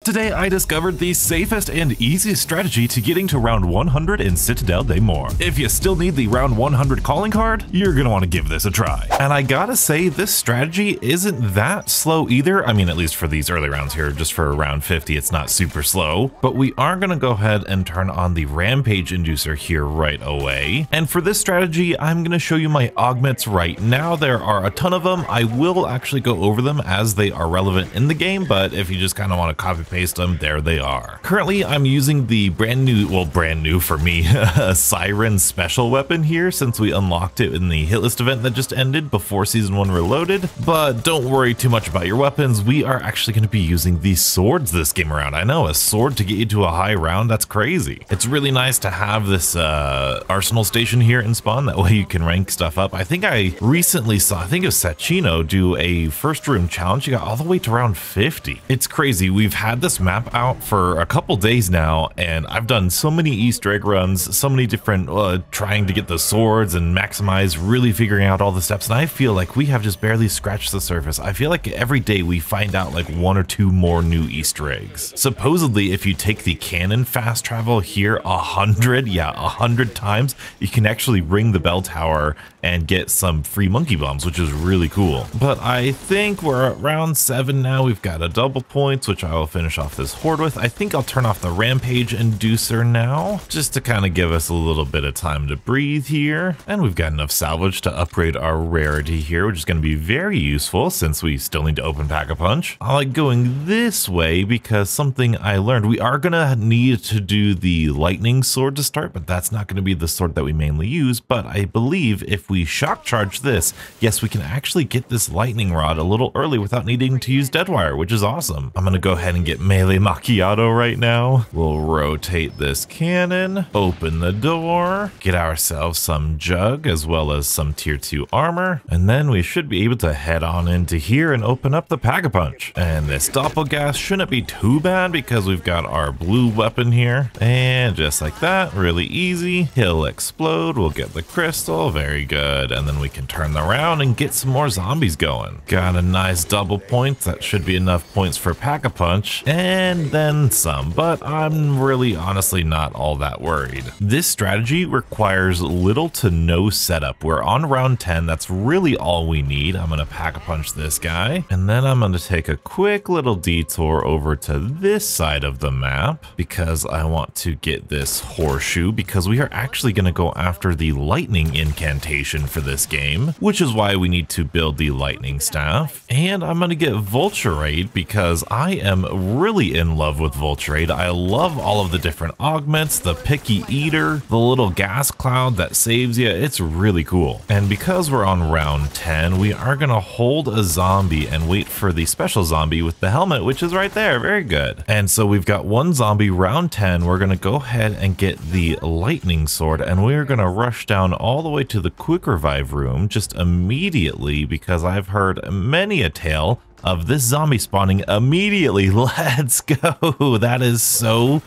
Today I discovered the safest and easiest strategy to getting to round 100 in Citadelle Des Morts. If you still need the round 100 calling card, you're gonna want to give this a try. And I gotta say, this strategy isn't that slow either. I mean, at least for these early rounds here, just for round 50, it's not super slow. But we are gonna go ahead and turn on the Rampage Inducer here right away. And for this strategy, I'm gonna show you my augments right now. There are a ton of them. I will actually go over them as they are relevant in the game, but if you just kind of want to copy paste them, there they are. Currently, I'm using the brand new for me, Siren special weapon here since we unlocked it in the hit list event that just ended before Season 1 Reloaded. But don't worry too much about your weapons. We are actually going to be using these swords this game around. I know, a sword to get you to a high round, that's crazy. It's really nice to have this arsenal station here in spawn. That way you can rank stuff up. I think I recently saw, I think it was Sachino do a first room challenge. He got all the way to round 50. It's crazy. We've had this map out for a couple days now, and I've done so many Easter egg runs, so many different trying to get the swords and maximize, really figuring out all the steps, and I feel like we have just barely scratched the surface. I feel like every day we find out like 1 or 2 more new Easter eggs. Supposedly, if you take the cannon fast travel here 100 times, you can actually ring the bell tower and get some free monkey bombs, which is really cool. But I think we're at round 7 now. We've got a double points, which I will finish off this horde with. I think I'll turn off the Rampage Inducer now, just to kind of give us a little bit of time to breathe here. And we've got enough salvage to upgrade our rarity here, which is going to be very useful since we still need to open Pack-a-Punch. I like going this way because something I learned, we are going to need to do the lightning sword to start, but that's not going to be the sword that we mainly use. But I believe if we shock charge this, yes, we can actually get this lightning rod a little early without needing to use Deadwire, which is awesome. I'm going to go ahead and get melee macchiato right now. We'll rotate this cannon, open the door, get ourselves some jug as well as some tier 2 armor, and then we should be able to head on into here and open up the Pack-a-Punch. And this doppelgas shouldn't be too bad because we've got our blue weapon here, and just like that, really easy, he'll explode, we'll get the crystal, very good, and then we can turn around and get some more zombies going. Got a nice double point, that should be enough points for Pack-a-Punch, and then some, but I'm really honestly not all that worried. This strategy requires little to no setup. We're on round 10, that's really all we need. I'm gonna Pack-a-Punch this guy, and then I'm gonna take a quick little detour over to this side of the map because I want to get this horseshoe, because we are actually gonna go after the lightning incantation for this game, which is why we need to build the lightning staff. And I'm gonna get Vulturade because I am really in love with Vulturade. I love all of the different augments, the picky eater, the little gas cloud that saves you. It's really cool. And because we're on round 10, we are gonna hold a zombie and wait for the special zombie with the helmet, which is right there. Very good. And so we've got one zombie, round 10. We're gonna go ahead and get the lightning sword, and we're gonna rush down all the way to the quick revive room just immediately because I've heard many a tale of this zombie spawning immediately. Let's go. That is so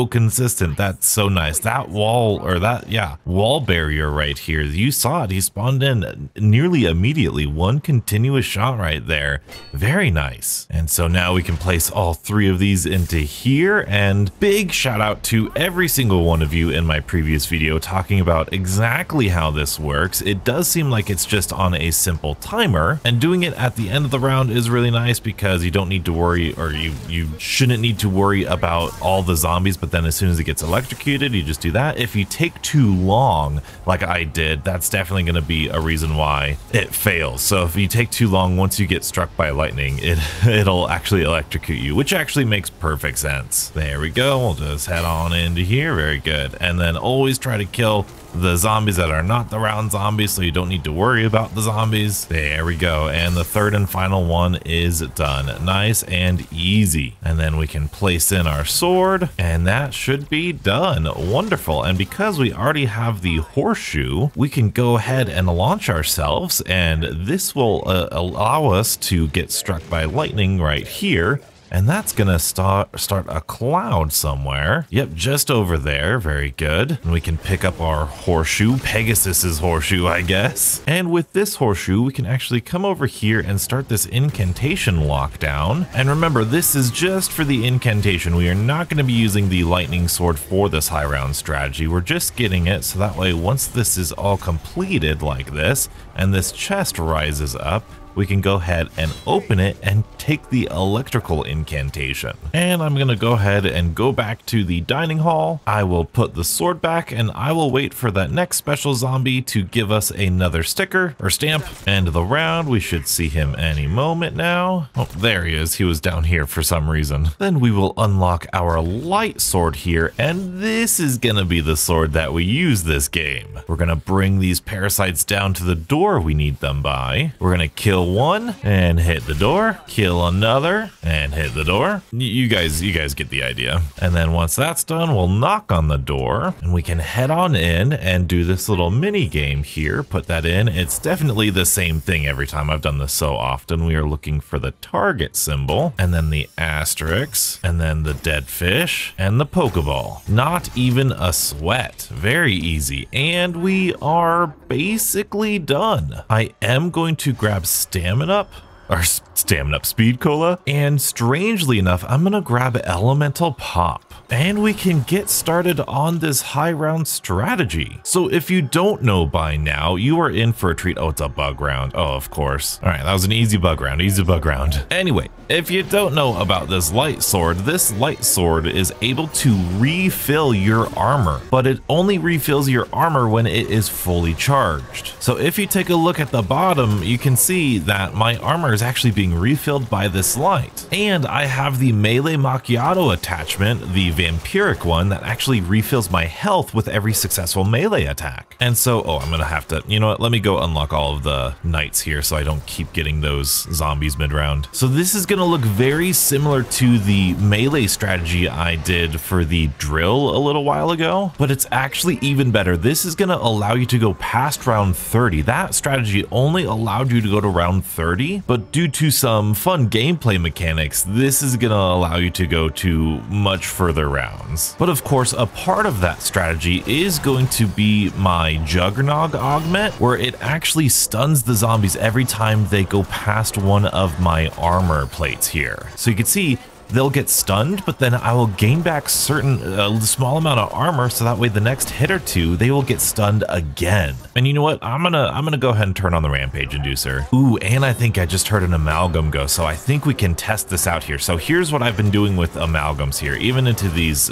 consistent. That's so nice. That wall, or that, yeah, wall barrier right here, you saw it. He spawned in nearly immediately. One continuous shot right there. Very nice. And so now we can place all 3 of these into here, and big shout out to every single one of you in my previous video talking about exactly how this works. It does seem like it's just on a simple timer, and doing it at the end of the round is really nice because you don't need to worry, or you shouldn't need to worry about all the zombies, but then as soon as it gets electrocuted, you just do that. If you take too long, like I did, that's definitely going to be a reason why it fails. So if you take too long, once you get struck by lightning, it'll actually electrocute you, which actually makes perfect sense. There we go. We'll just head on into here. Very good. And then always try to kill the zombies that are not the round zombies, so you don't need to worry about the zombies. There we go. And the third and final one is done. Nice and easy. And then we can place in our sword, and that should be done. Wonderful. And because we already have the horseshoe, we can go ahead and launch ourselves, and this will allow us to get struck by lightning right here. and that's gonna start a cloud somewhere. Yep, just over there. Very good. And we can pick up our horseshoe, Pegasus's horseshoe, I guess. And with this horseshoe, we can actually come over here and start this incantation lockdown. And remember, this is just for the incantation. We are not going to be using the lightning sword for this high round strategy. We're just getting it so that way once this is all completed like this, and this chest rises up, we can go ahead and open it and take the electrical incantation. And I'm gonna go ahead and go back to the dining hall. I will put the sword back and I will wait for that next special zombie to give us another sticker or stamp. End of the round, we should see him any moment now. Oh, there he is. He was down here for some reason. Then we will unlock our light sword here, and this is gonna be the sword that we use this game. We're gonna bring these parasites down to the door we need them by. We're gonna kill one and hit the door, kill another and hit the door. You guys get the idea. And then once that's done, we'll knock on the door and we can head on in and do this little mini game here. Put that in. It's definitely the same thing every time. I've done this so often. We are looking for the target symbol and then the asterisk and then the dead fish and the Pokeball. Not even a sweat. Very easy. And we are basically done. I am going to grab Stamina Up Speed Cola, and strangely enough, I'm gonna grab Elemental Pop. And we can get started on this high round strategy. So if you don't know by now, you are in for a treat. Oh, it's a bug round. Oh, of course. All right, that was an easy bug round, Anyway, if you don't know about this light sword is able to refill your armor, but it only refills your armor when it is fully charged. So if you take a look at the bottom, you can see that my armor is actually being refilled by this light. And I have the melee macchiato attachment, the vampiric one, that actually refills my health with every successful melee attack. And so, oh, I'm gonna have to, you know what, let me go unlock all of the knights here so I don't keep getting those zombies mid-round. So this is gonna look very similar to the melee strategy I did for the drill a little while ago, but it's actually even better. This is gonna allow you to go past round 30. That strategy only allowed you to go to round 30, but due to some fun gameplay mechanics, this is gonna allow you to go to much further rounds. But of course, a part of that strategy is going to be my Juggernog augment, where it actually stuns the zombies every time they go past one of my armor plates here. So you can see they'll get stunned, but then I will gain back a small amount of armor, so that way the next hit or two, they will get stunned again. And you know what? I'm gonna go ahead and turn on the Rampage Inducer. Ooh, and I think I just heard an amalgam go, so I think we can test this out here. So here's what I've been doing with amalgams here, even into these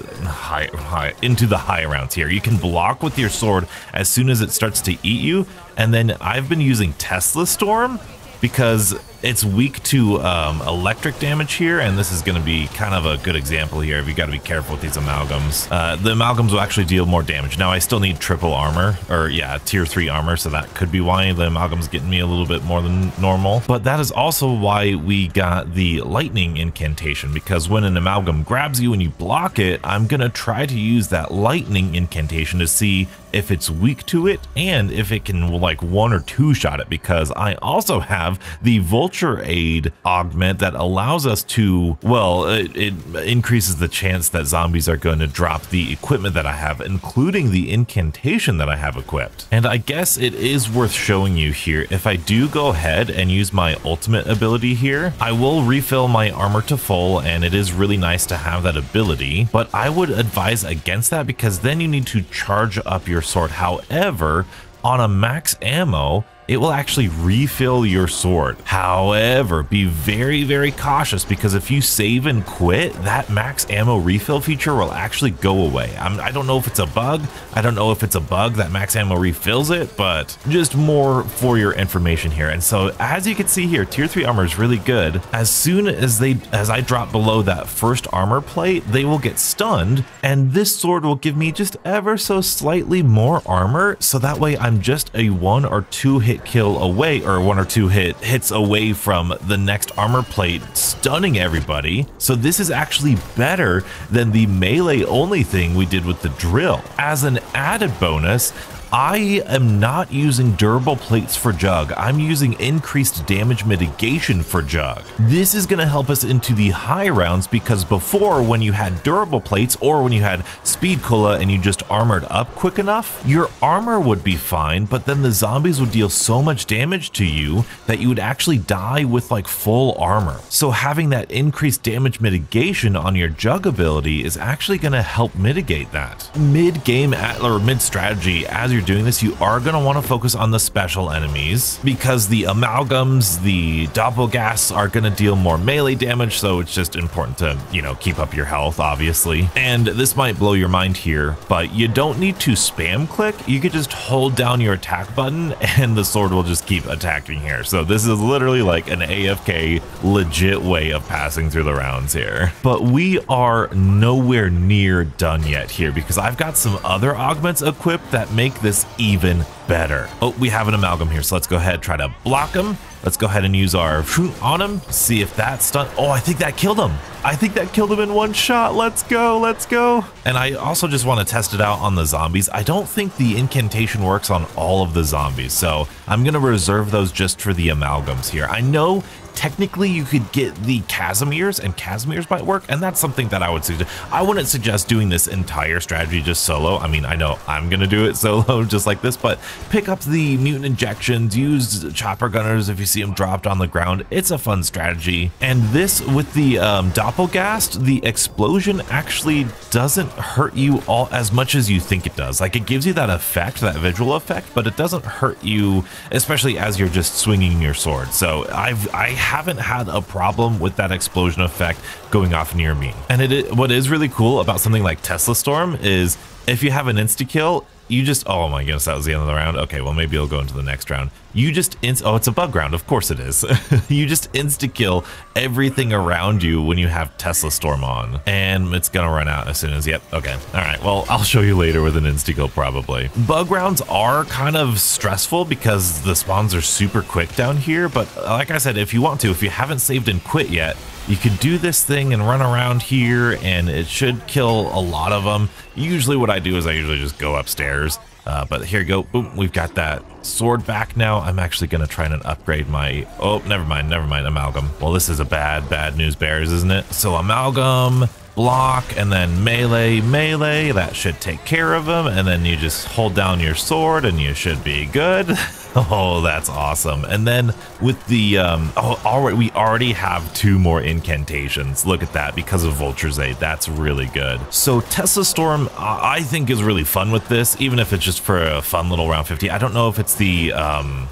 into the high rounds here. You can block with your sword as soon as it starts to eat you, and then I've been using Tesla Storm because it's weak to electric damage here, and this is going to be kind of a good example here. You got to be careful with these amalgams. The amalgams will actually deal more damage. Now I still need triple armor, or yeah, tier 3 armor, so that could be why the amalgam's getting me a little bit more than normal. But that is also why we got the lightning incantation, because when an amalgam grabs you and you block it, I'm going to try to use that lightning incantation to see if it's weak to it and if it can like 1 or 2 shot it, because I also have the Vulture Aid augment that allows us to, well, it increases the chance that zombies are going to drop the equipment that I have, including the incantation that I have equipped. And I guess it is worth showing you here, if I do go ahead and use my ultimate ability here, I will refill my armor to full, and it is really nice to have that ability, but I would advise against that because then you need to charge up your sword. However, on a max ammo, it will actually refill your sword. However, be very, very cautious, because if you save and quit, that max ammo refill feature will actually go away. I don't know if it's a bug. I don't know if it's a bug that max ammo refills it, but just more for your information here. And so as you can see here, tier 3 armor is really good. As soon as I drop below that first armor plate, they will get stunned, and this sword will give me just ever so slightly more armor, so that way I'm just a 1 or 2 hit kill away, or 1 or 2 hits away from the next armor plate stunning everybody. So this is actually better than the melee only thing we did with the drill. As an added bonus, I am not using durable plates for Jug. I'm using increased damage mitigation for Jug. This is going to help us into the high rounds because before, when you had durable plates or when you had speed cola and you just armored up quick enough, your armor would be fine, but then the zombies would deal so much damage to you that you would actually die with like full armor. So having that increased damage mitigation on your Jug ability is actually going to help mitigate that. Mid-game or mid-strategy, as you're doing this, you are going to want to focus on the special enemies because the amalgams, the doppelgasts are going to deal more melee damage, so it's just important to, you know, keep up your health, obviously. And this might blow your mind here, but you don't need to spam click. You could just hold down your attack button and the sword will just keep attacking here. So this is literally like an AFK legit way of passing through the rounds here. But we are nowhere near done yet here because I've got some other augments equipped that make this even better. Oh, we have an amalgam here, so let's go ahead, try to block him. Let's go ahead and use our on him, see if that stun. Oh, I think that killed him. I think that killed him in one shot. Let's go, let's go. And I also just want to test it out on the zombies. I don't think the incantation works on all of the zombies, so I'm gonna reserve those just for the amalgams here. I know technically you could get the Casimirs, and Casimirs might work, and that's something that I would suggest. I wouldn't suggest doing this entire strategy just solo. I mean, I know I'm gonna do it solo just like this, but pick up the mutant injections, use chopper gunners if you see them dropped on the ground. It's a fun strategy. And this with the doppelgast, the explosion actually doesn't hurt you all as much as you think it does. Like, it gives you that effect, that visual effect, but it doesn't hurt you, especially as you're just swinging your sword. So I haven't had a problem with that explosion effect going off near me. And what is really cool about something like Tesla Storm is if you have an insta-kill, you just, oh my goodness, that was the end of the round. Okay, well, maybe it'll go into the next round. You just, oh, it's a bug round. Of course it is. You just insta-kill everything around you when you have Tesla Storm on. And it's gonna run out as soon as, yep, okay. All right, well, I'll show you later with an insta-kill probably. Bug rounds are kind of stressful because the spawns are super quick down here. But like I said, if you want to, if you haven't saved and quit yet, you could do this thing and run around here and it should kill a lot of them. Usually what I do is I usually just go upstairs. But here you go. Boom, we've got that sword back now. I'm actually going to try and upgrade my, oh, never mind, amalgam. Well, this is a bad news bears, isn't it? So amalgam, block, and then melee, that should take care of them. And then you just hold down your sword and you should be good. Oh, that's awesome. And then with the, we already have 2 more incantations. Look at that, because of Vulture's Aid. That's really good. So Tesla Storm, I think is really fun with this, even if it's just for a fun little round 50. I don't know if it's the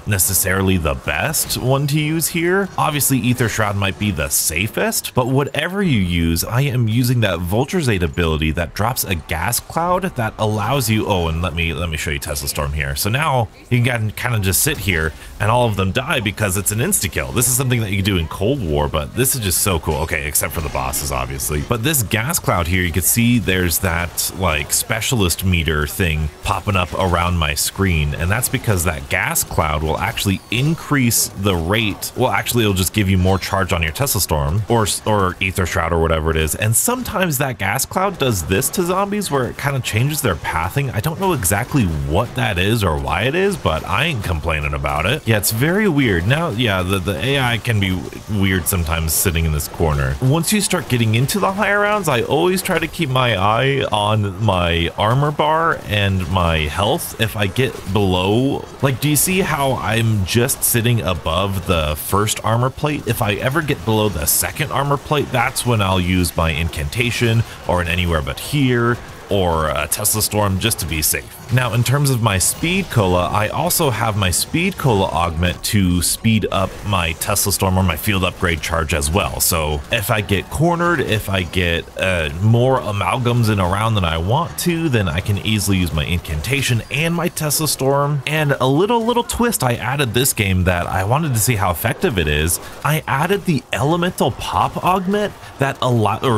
necessarily the best one to use here. Obviously, Ether Shroud might be the safest, but whatever you use, I am using that Vulture's Aid ability that drops a gas cloud that allows you, oh, and let me show you Tesla Storm here. So now you can kind of just sit here and all of them die because it's an insta-kill. This is something that you can do in Cold War, but this is just so cool. Okay, except for the bosses, obviously. But this gas cloud here, you can see there's that like specialist meter thing popping up around my screen, and that's because that gas cloud will actually increase the rate. Well, actually, it'll just give you more charge on your Tesla Storm or Ether Shroud or whatever it is. And sometimes that gas cloud does this to zombies where it kind of changes their pathing. I don't know exactly what that is or why it is, but I ain't complaining about it. Yeah, it's very weird. Now, yeah, the AI can be weird sometimes sitting in this corner. Once you start getting into the higher rounds, I always try to keep my eye on my armor bar and my health. If I get below, like, do you see how I'm just sitting above the first armor plate? If I ever get below the second armor plate, that's when I'll use my incantation or an anywhere but here or a Tesla Storm just to be safe. Now, in terms of my speed cola, I also have my speed cola augment to speed up my Tesla Storm or my field upgrade charge as well. So if I get cornered, if I get more amalgams in a round than I want to, then I can easily use my incantation and my Tesla Storm. And a little twist I added this game that I wanted to see how effective it is. I added the elemental pop augment that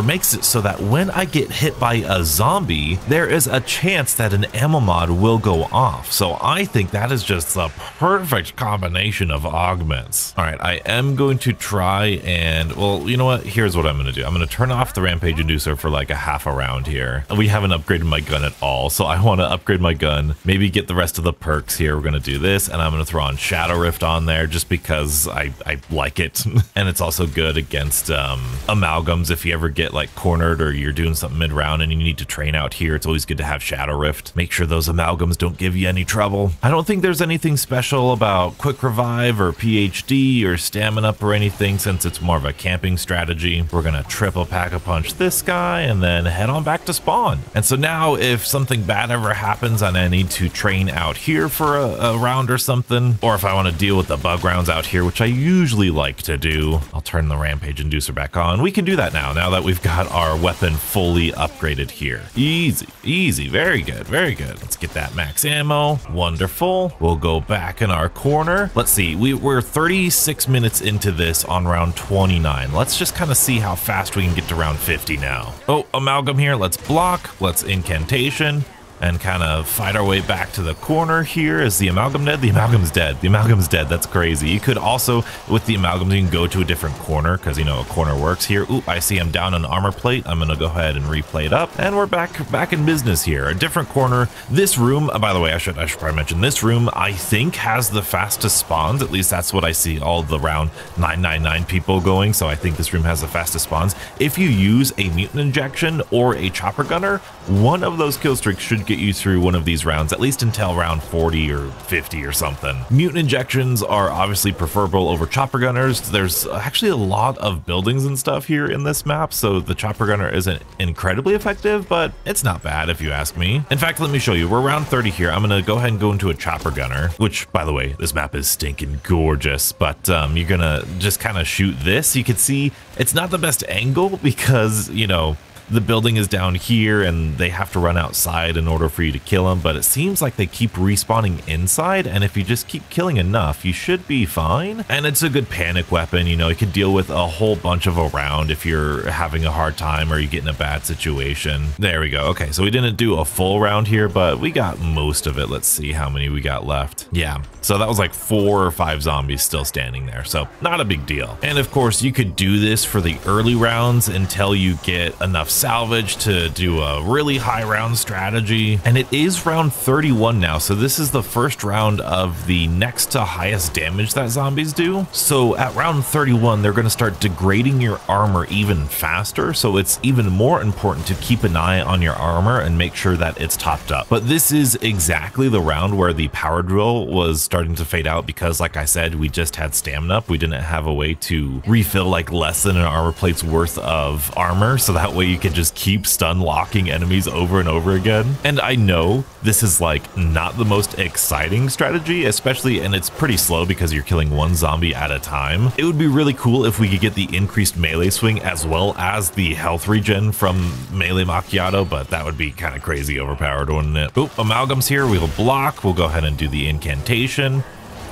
makes it so that when I get hit by a zombie, 30, there is a chance that an ammo mod will go off. So I think that is just the perfect combination of augments. All right, I am going to try and, well, you know what? Here's what I'm going to do. I'm going to turn off the Rampage Inducer for like a half a round here. We haven't upgraded my gun at all, so I want to upgrade my gun, maybe get the rest of the perks here. We're going to do this, and I'm going to throw on Shadow Rift on there just because I like it. And it's also good against amalgams if you ever get like cornered or you're doing something mid-round and you need to train out here. It's always good to have Shadow Rift. Make sure those amalgams don't give you any trouble. I don't think there's anything special about Quick Revive or PhD or Stamina Up or anything, since it's more of a camping strategy. We're going to triple Pack-a-Punch this guy and then head on back to spawn. And so now if something bad ever happens and I need to train out here for a round or something, or if I want to deal with the bug rounds out here, which I usually like to do, I'll turn the Rampage Inducer back on. We can do that now that we've got our weapon fully upgraded here. Easy, easy, very good, very good. Let's get that max ammo. Wonderful. We'll go back in our corner. Let's see, we're 36 minutes into this on round 29. Let's just kind of see how fast we can get to round 50 now. Oh, amalgam here. Let's block. Let's incantation and kind of fight our way back to the corner here. Is the amalgam dead? The amalgam's dead. The amalgam's dead. That's crazy. You could also, with the amalgam, you can go to a different corner because, you know, a corner works here. Ooh, I see I'm down an armor plate. I'm going to go ahead and replay it up, and we're back in business here. A different corner. This room, by the way, I should probably mention this room, I think has the fastest spawns. At least that's what I see all the round 999 people going. So I think this room has the fastest spawns. If you use a mutant injection or a chopper gunner, one of those kill streaks should get you through one of these rounds, at least until round 40 or 50 or something. Mutant injections are obviously preferable over chopper gunners. There's actually a lot of buildings and stuff here in this map, so the chopper gunner isn't incredibly effective, but it's not bad if you ask me. In fact, let me show you. We're round 30 here. I'm gonna go ahead and go into a chopper gunner, which, by the way, this map is stinking gorgeous, but you're gonna just kind of shoot this. You can see it's not the best angle because, you know, the building is down here and they have to run outside in order for you to kill them, but it seems like they keep respawning inside, and if you just keep killing enough, you should be fine. And it's a good panic weapon, you know, you can deal with a whole bunch of a round if you're having a hard time or you get in a bad situation. There we go. Okay, so we didn't do a full round here, but we got most of it. Let's see how many we got left. Yeah, so that was like 4 or 5 zombies still standing there, so not a big deal. And of course, you could do this for the early rounds until you get enough salvage to do a really high round strategy. And it is round 31 now, so this is the first round of the next to highest damage that zombies do. So at round 31, they're going to start degrading your armor even faster, so it's even more important to keep an eye on your armor and make sure that it's topped up. But this is exactly the round where the power drill was starting to fade out because, like I said, we just had stamina up. We didn't have a way to refill like less than an armor plate's worth of armor, so that way you could just keep stun locking enemies over and over again. And I know this is like not the most exciting strategy, especially, and it's pretty slow because you're killing one zombie at a time. It would be really cool if we could get the increased melee swing as well as the health regen from melee macchiato, but that would be kind of crazy overpowered, wouldn't it? Oop, amalgam's here. We'll block. We'll go ahead and do the incantation.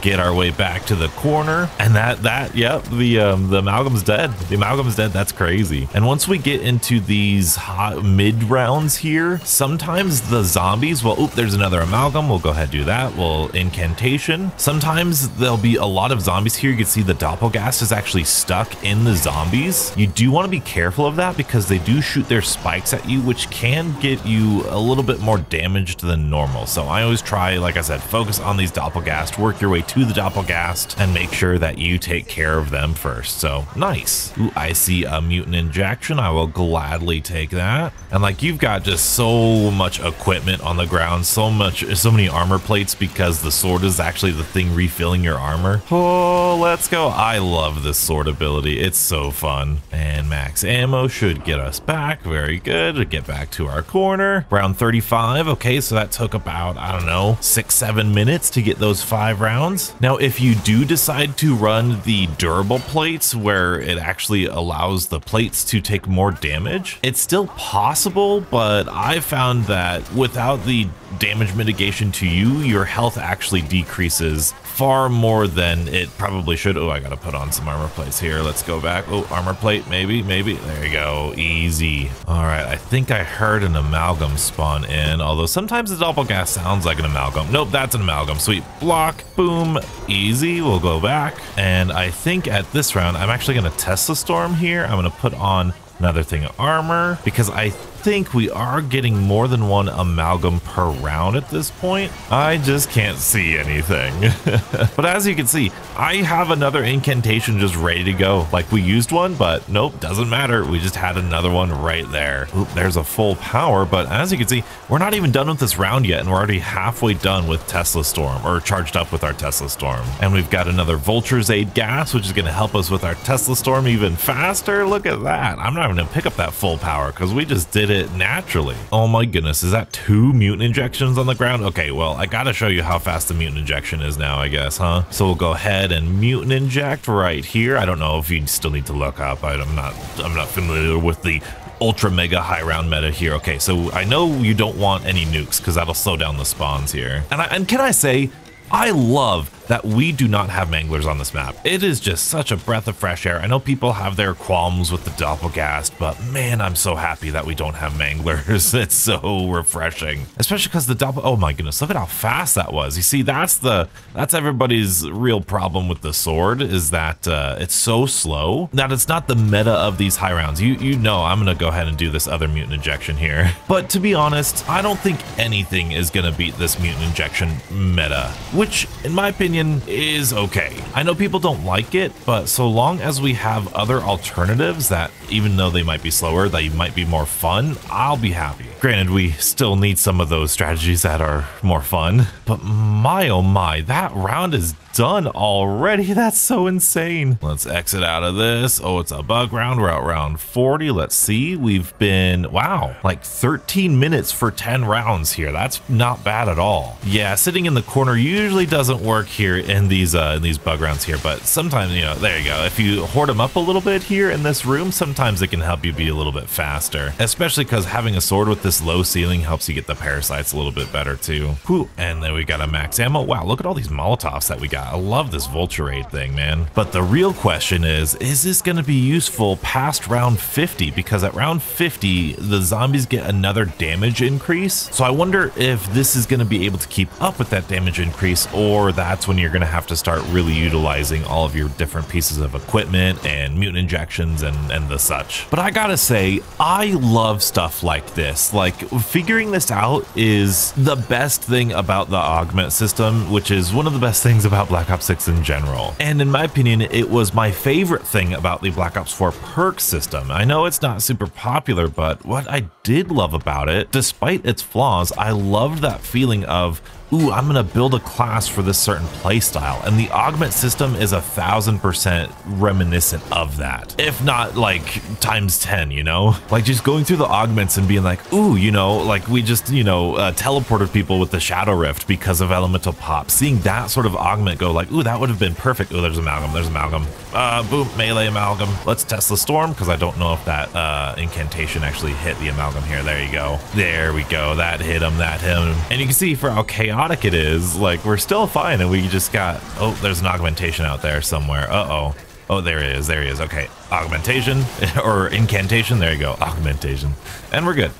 Get our way back to the corner, and yep, the amalgam's dead. The amalgam's dead. That's crazy. And once we get into these hot mid rounds here, sometimes the zombies, well, oop, there's another amalgam. We'll go ahead and do that. We'll incantation. Sometimes there'll be a lot of zombies here. You can see the doppelgast is actually stuck in the zombies. You do want to be careful of that because they do shoot their spikes at you, which can get you a little bit more damaged than normal. So I always try, like I said, focus on these doppelgast, work your way to the doppelgast and make sure that you take care of them first. So nice. Ooh, I see a mutant injection. I will gladly take that. And like, you've got just so much equipment on the ground, so many armor plates because the sword is actually the thing refilling your armor. Oh, let's go. I love this sword ability. It's so fun. And max ammo should get us back. Very good. Get back to our corner. Round 35. Okay, so that took about, I don't know, 6-7 minutes to get those 5 rounds. Now, if you do decide to run the durable plates where it actually allows the plates to take more damage, it's still possible, but I found that without the damage mitigation to you, your health actually decreases far more than it probably should. Oh, I gotta put on some armor plates here. Let's go back. Oh, armor plate, maybe. There you go. Easy. All right, I think I heard an amalgam spawn in, although sometimes the doppelgas sounds like an amalgam. Nope, that's an amalgam. Sweet. Block. Boom. Easy. We'll go back. And I think at this round, I'm actually gonna Tesla Storm here. I'm gonna put on another thing of armor because I think we are getting more than one amalgam per round at this point. I just can't see anything. But as you can see, I have another incantation just ready to go. Like we used one, but nope, doesn't matter. We just had another one right there. Oop, there's a full power, but as you can see, we're not even done with this round yet, and we're already halfway done with Tesla Storm, or charged up with our Tesla Storm. And we've got another Vulture's Aid gas, which is going to help us with our Tesla Storm even faster. Look at that. I'm not even going to pick up that full power because we just did it naturally. Oh my goodness, is that 2 mutant injections on the ground? Okay, well, I gotta show you how fast the mutant injection is now, I guess, huh? So we'll go ahead and mutant inject right here. I don't know if you still need to look up. I'm not familiar with the ultra mega high round meta here. Okay, so I know you don't want any nukes because that'll slow down the spawns here. And can I say, I love that we do not have manglers on this map. It is just such a breath of fresh air. I know people have their qualms with the doppelgast, but man, I'm so happy that we don't have manglers. It's so refreshing, especially because the oh my goodness, look at how fast that was. You see, that's everybody's real problem with the sword, is that it's so slow that it's not the meta of these high rounds. You know, I'm gonna go ahead and do this other mutant injection here, but to be honest, I don't think anything is gonna beat this mutant injection meta, which in my opinion is okay. I know people don't like it, but so long as we have other alternatives that, even though they might be slower, they might be more fun, I'll be happy. Granted, we still need some of those strategies that are more fun, but my oh my, that round is done already. That's so insane. Let's exit out of this. Oh, it's a bug round. We're at round 40. Let's see. We've been, wow, like 13 minutes for 10 rounds here. That's not bad at all. Yeah, sitting in the corner usually doesn't work here in these bug rounds here, but sometimes, you know, there you go. If you hoard them up a little bit here in this room, sometimes it can help you be a little bit faster, especially because having a sword with this low ceiling helps you get the parasites a little bit better too. Whew. And then we got a max ammo. Wow, look at all these Molotovs that we got. I love this Vulture Aid thing, man. But the real question is this going to be useful past round 50? Because at round 50, the zombies get another damage increase. So I wonder if this is going to be able to keep up with that damage increase, or that's when you're going to have to start really utilizing all of your different pieces of equipment and mutant injections and the such. But I gotta say, I love stuff like this. Like, figuring this out is the best thing about the augment system, which is one of the best things about Black Ops 6 in general. And in my opinion, it was my favorite thing about the Black Ops 4 perk system. I know it's not super popular, but what I did love about it, despite its flaws, I loved that feeling of, ooh, I'm gonna build a class for this certain playstyle, and the augment system is 1000% reminiscent of that, if not like times 10, you know? Like just going through the augments and being like, ooh, you know, like we just, you know, teleported people with the Shadow Rift because of elemental pop. Seeing that sort of augment go like, ooh, that would have been perfect. Ooh, there's amalgam, boom, melee amalgam. Let's test the storm, because I don't know if that incantation actually hit the amalgam here. There you go. There we go. That hit him, and you can see for how chaotic it is, like we're still fine, and we just got, oh, there's an augmentation out there somewhere. Oh, there he is. Okay, augmentation or incantation. There you go, augmentation. And we're good.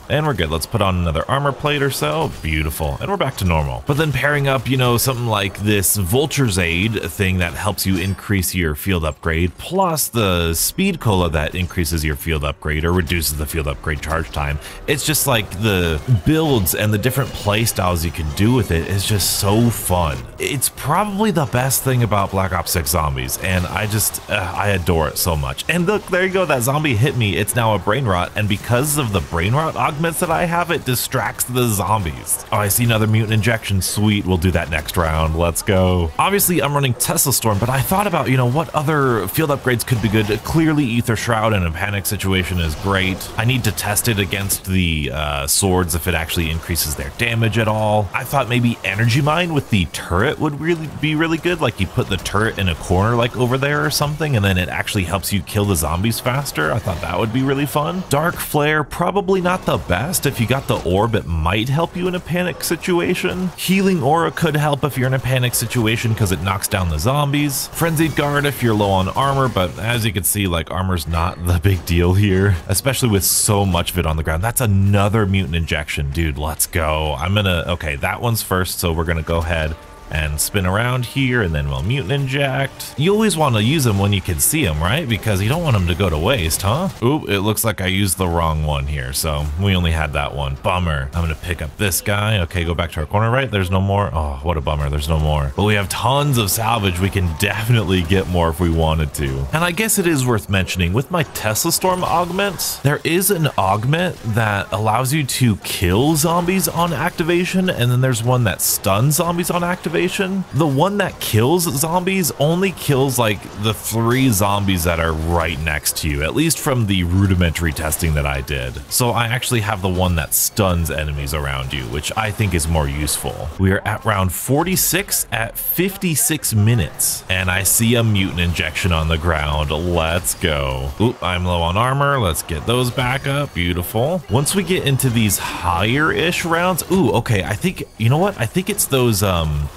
Let's put on another armor plate or so. Beautiful. And we're back to normal. But then pairing up, you know, something like this Vulture's Aid thing that helps you increase your field upgrade, plus the speed cola that increases your field upgrade or reduces the field upgrade charge time. It's just like the builds and the different play styles you can do with it is just so fun. It's probably the best thing about Black Ops 6 Zombies, and I adore it so much. And look, there you go, that zombie hit me. It's now a brain rot, and because of the brain rot augments that I have, it distracts the zombies. Oh, I see another mutant injection. Sweet, we'll do that next round. Let's go. Obviously, I'm running Tesla Storm, but I thought about, you know, what other field upgrades could be good. Clearly, Ether Shroud in a panic situation is great. I need to test it against the swords if it actually increases their damage at all. I thought maybe Energy Mine with the turret would be really good. Like you put the turret in a corner like over there or something, and then it actually helps you kill kill the zombies faster. I thought that would be really fun. Dark Flare, probably not the best. If you got the orb, it might help you in a panic situation. Healing Aura could help if you're in a panic situation because it knocks down the zombies. Frenzied Guard if you're low on armor, but as you can see, like, armor's not the big deal here, especially with so much of it on the ground. That's another mutant injection, dude. Let's go. Okay, that one's first, so we're gonna go ahead and spin around here, and then we'll mutant inject. You always want to use them when you can see them, right? Because you don't want them to go to waste, huh? Ooh, it looks like I used the wrong one here, so we only had that one. Bummer. I'm gonna pick up this guy. Okay, go back to our corner, right? There's no more. Oh, what a bummer. There's no more. But we have tons of salvage. We can definitely get more if we wanted to. And I guess it is worth mentioning, with my Tesla Storm augments, there is an augment that allows you to kill zombies on activation, and then there's one that stuns zombies on activation. The one that kills zombies only kills like the 3 zombies that are right next to you, at least from the rudimentary testing that I did. So I actually have the one that stuns enemies around you, which I think is more useful. We are at round 46 at 56 minutes, and I see a mutant injection on the ground. Let's go. Oop, I'm low on armor. Let's get those back up. Beautiful. Once we get into these higher-ish rounds, ooh, okay, I think, you know what? I think it's those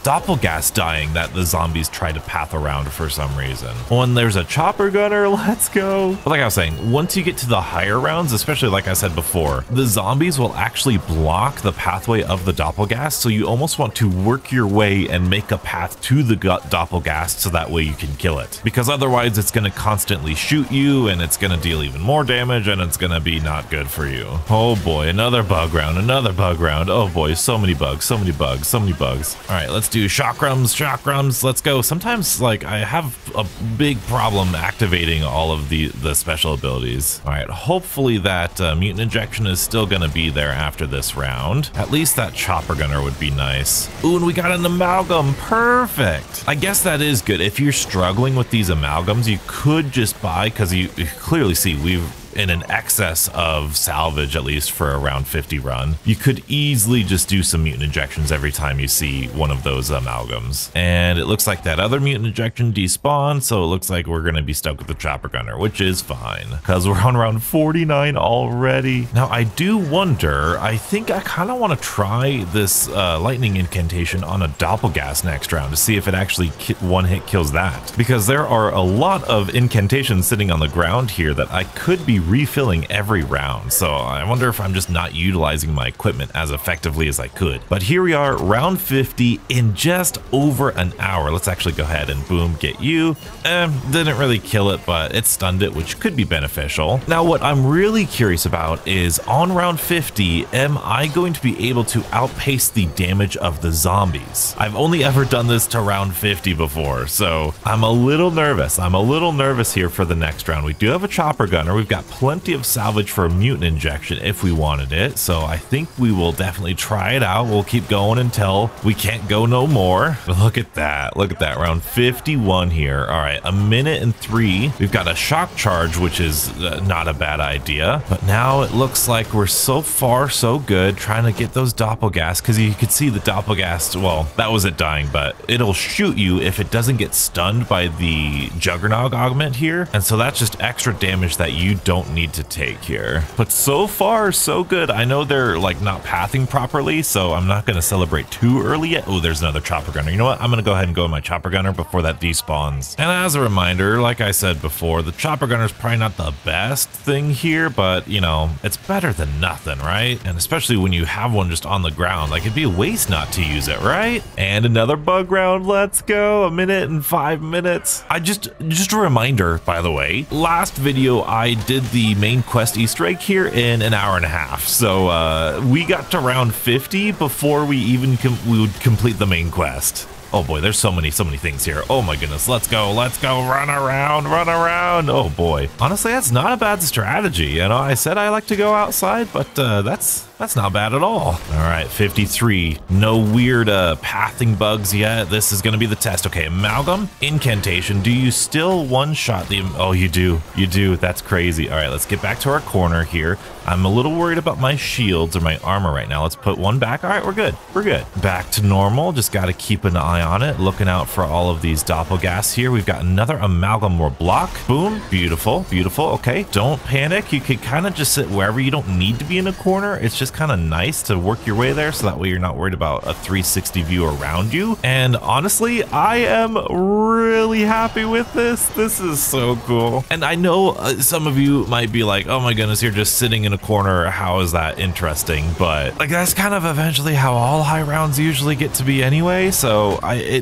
doppelgas dying that the zombies try to path around for some reason. When there's a chopper gunner, let's go. But like I was saying, once you get to the higher rounds, especially like I said before, the zombies will actually block the pathway of the doppelgas, so you almost want to work your way and make a path to the doppelgas so that way you can kill it. Because otherwise it's going to constantly shoot you, and it's going to deal even more damage, and it's going to be not good for you. Oh boy, another bug round, another bug round. Oh boy, so many bugs, so many bugs, so many bugs. All right, let's do chakrams, let's go. Sometimes, like, I have a big problem activating all of the special abilities. All right, hopefully that mutant injection is still gonna be there after this round. At least that chopper gunner would be nice. Ooh, and we got an amalgam, perfect. I guess that is good. If you're struggling with these amalgams, you could just buy, because you clearly see we've in an excess of salvage, at least for a round 50 run. You could easily just do some mutant injections every time you see one of those amalgams. And it looks like that other mutant injection despawned, so it looks like we're gonna be stuck with the chopper gunner, which is fine, because we're on round 49 already. Now, I do wonder, I think I kind of want to try this lightning incantation on a doppelgas next round to see if it actually one hit kills that, because there are a lot of incantations sitting on the ground here that I could be refilling every round, so I wonder if I'm just not utilizing my equipment as effectively as I could. But here we are, round 50 in just over an hour. Let's actually go ahead and boom, get you. Didn't really kill it, but it stunned it, which could be beneficial. Now, what I'm really curious about is on round 50, am I going to be able to outpace the damage of the zombies? I've only ever done this to round 50 before, so I'm a little nervous. I'm a little nervous here for the next round. We do have a chopper gunner. We've got plenty of salvage for a mutant injection if we wanted it, so I think we will definitely try it out. We'll keep going until we can't go no more. But look at that, round 51 here. All right, a minute and 3. We've got a shock charge, which is not a bad idea, but now it looks like we're so far so good trying to get those doppelgas, because you could see the doppelgas, well, that was it dying, but it'll shoot you if it doesn't get stunned by the juggernaut augment here, and so that's just extra damage that you don't need to take here. But so far so good. I know they're like not pathing properly, so I'm not going to celebrate too early yet. Oh, there's another chopper gunner. You know what, I'm going to go ahead and go with my chopper gunner before that despawns. And as a reminder, like I said before, the chopper gunner is probably not the best thing here, but you know, it's better than nothing, right? And especially when you have one just on the ground, like it'd be a waste not to use it, right? And another bug round. Let's go. A minute and 5 minutes. Just a reminder, by the way, last video I did the main quest Easter egg here in an hour and a half, so we got to round 50 before we even would complete the main quest. Oh boy, there's so many things here. Oh my goodness, let's go, run around. Oh boy, honestly, that's not a bad strategy. You know, I said I like to go outside, but that's not bad at all. All right, 53, no weird pathing bugs yet. This is gonna be the test. Okay, amalgam, incantation. Do you still one-shot the, oh, you do, that's crazy. All right, let's get back to our corner here. I'm a little worried about my shields or my armor right now. Let's put one back. All right, we're good. Back to normal, just gotta keep an eye eye on it, looking out for all of these doppelgasts here. We've got another amalgam or block. Boom. Beautiful. Beautiful. Okay. Don't panic. You could kind of just sit wherever. You don't need to be in a corner. It's just kind of nice to work your way there so that way you're not worried about a 360 view around you. And honestly, I am really happy with this. This is so cool. And I know some of you might be like, oh my goodness, you're just sitting in a corner. How is that interesting? But like, that's kind of eventually how all high rounds usually get to be anyway. So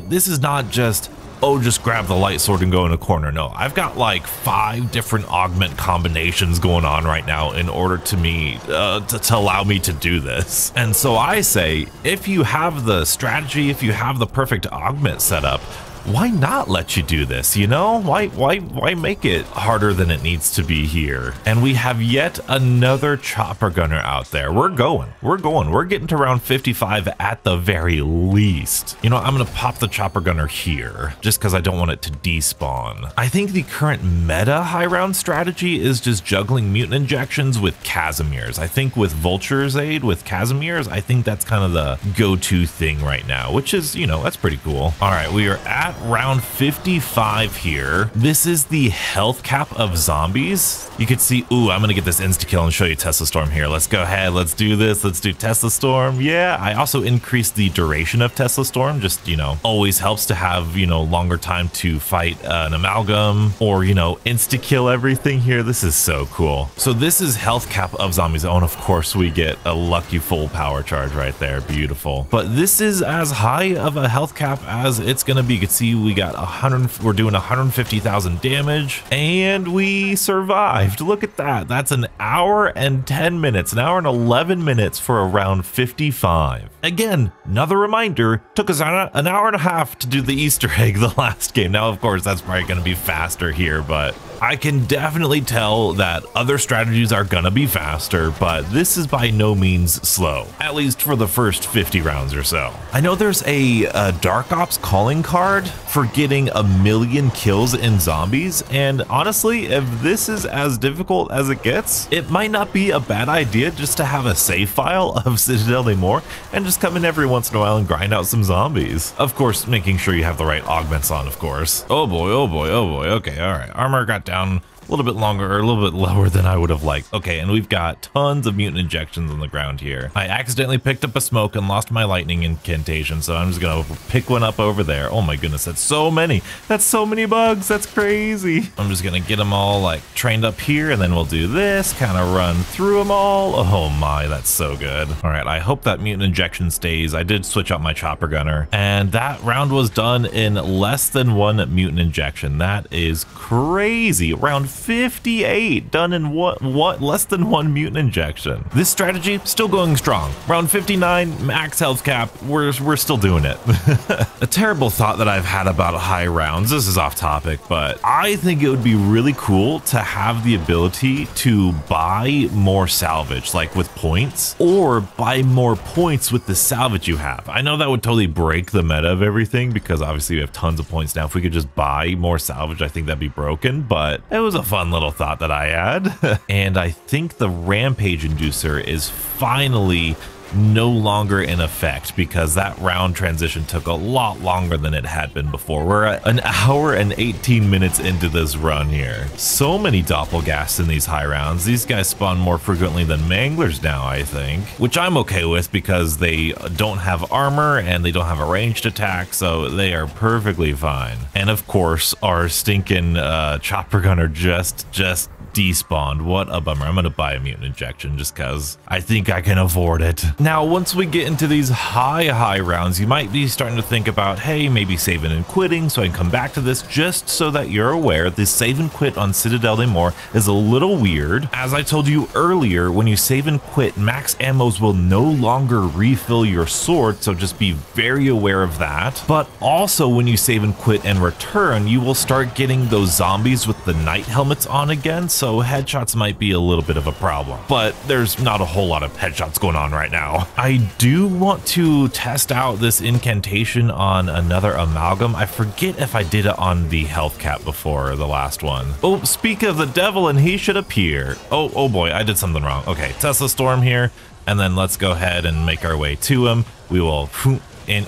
this is not just, oh, just grab the light sword and go in a corner. No, I've got like 5 different augment combinations going on right now in order to allow me to do this. And so I say, if you have the strategy, if you have the perfect augment setup, why not let you do this, you know? Why make it harder than it needs to be here? And we have yet another chopper gunner out there. We're getting to round 55 at the very least. You know, I'm gonna pop the chopper gunner here just because I don't want it to despawn. I think the current meta high round strategy is just juggling mutant injections with Casimirs. I think with Vulture's aid with Casimirs, I think that's kind of the go-to thing right now, which is, you know, that's pretty cool. All right, we are at round 55 here. This is the health cap of zombies. You could see, ooh, I'm gonna get this insta-kill and show you Tesla Storm here. Let's go ahead, let's do this. Let's do Tesla Storm. Yeah, I also increased the duration of Tesla Storm. Just, you know, always helps to have, you know, longer time to fight an amalgam or, you know, insta-kill everything here. This is so cool. So this is health cap of zombies. Oh, and of course we get a lucky full power charge right there. Beautiful. But this is as high of a health cap as it's gonna be. You can see we got we're doing 150,000 damage and we survived. Look at that. That's an hour and 10 minutes, an hour and 11 minutes for a round 55. Again, another reminder, took us an hour and a half to do the Easter egg the last game. Now, of course, that's probably going to be faster here, but I can definitely tell that other strategies are gonna be faster, but this is by no means slow, at least for the first 50 rounds or so. I know there's a Dark Ops calling card for getting 1,000,000 kills in zombies, and honestly, if this is as difficult as it gets, it might not be a bad idea just to have a save file of Citadelle Des Morts and just come in every once in a while and grind out some zombies. Of course, making sure you have the right augments on, of course. Oh boy, oh boy, oh boy. Okay, all right. Armor got down a little bit longer, or a little bit lower than I would have liked. Okay, and we've got tons of mutant injections on the ground here. I accidentally picked up a smoke and lost my lightning incantation, so I'm just gonna pick one up over there. Oh my goodness, that's so many. That's so many bugs. That's crazy. I'm just gonna get them all like trained up here, and then we'll do this, kind of run through them all. Oh my, that's so good. All right, I hope that mutant injection stays. I did switch out my chopper gunner, and that round was done in less than 1 mutant injection. That is crazy. Round 58 done in what less than 1 mutant injection. This strategy still going strong. Round 59 max health cap. We're still doing it. A terrible thought that I've had about high rounds. This is off topic, but I think it would be really cool to have the ability to buy more salvage, like with points, or buy more points with the salvage you have. I know that would totally break the meta of everything because obviously we have tons of points now. If we could just buy more salvage, I think that'd be broken, but it was a fun little thought that I had. And I think the rampage inducer is finally no longer in effect because that round transition took a lot longer than it had been before. We're at an hour and 18 minutes into this run here. So many doppelgasts in these high rounds. These guys spawn more frequently than manglers now, I think, which I'm okay with because they don't have armor and they don't have a ranged attack, so they are perfectly fine. And of course, our stinking chopper gunner just despawned. What a bummer. I'm gonna buy a mutant injection just because I think I can afford it. Now, once we get into these high rounds, you might be starting to think about, hey, maybe saving and quitting, so I can come back to this just so that you're aware. This save and quit on Citadelle Des Morts is a little weird. As I told you earlier, when you save and quit, max ammos will no longer refill your sword, so just be very aware of that. But also when you save and quit and return, you will start getting those zombies with the knight helmets on again, so headshots might be a little bit of a problem, but there's not a whole lot of headshots going on right now. I do want to test out this incantation on another amalgam. I forget if I did it on the health cap before the last one. Oh, speak of the devil and he should appear. Oh boy, I did something wrong. Okay, Tesla Storm here, and then let's go ahead and make our way to him. We will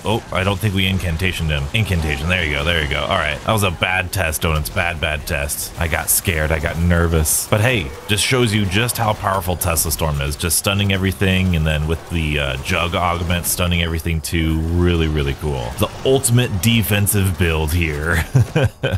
Oh, I don't think we incantationed him. Incantation, there you go, there you go. All right, that was a bad test, Donuts, bad test. I got scared, I got nervous. But hey, just shows you just how powerful Tesla Storm is. Just stunning everything, and then with the Jug augment stunning everything too. Really cool. The ultimate defensive build here.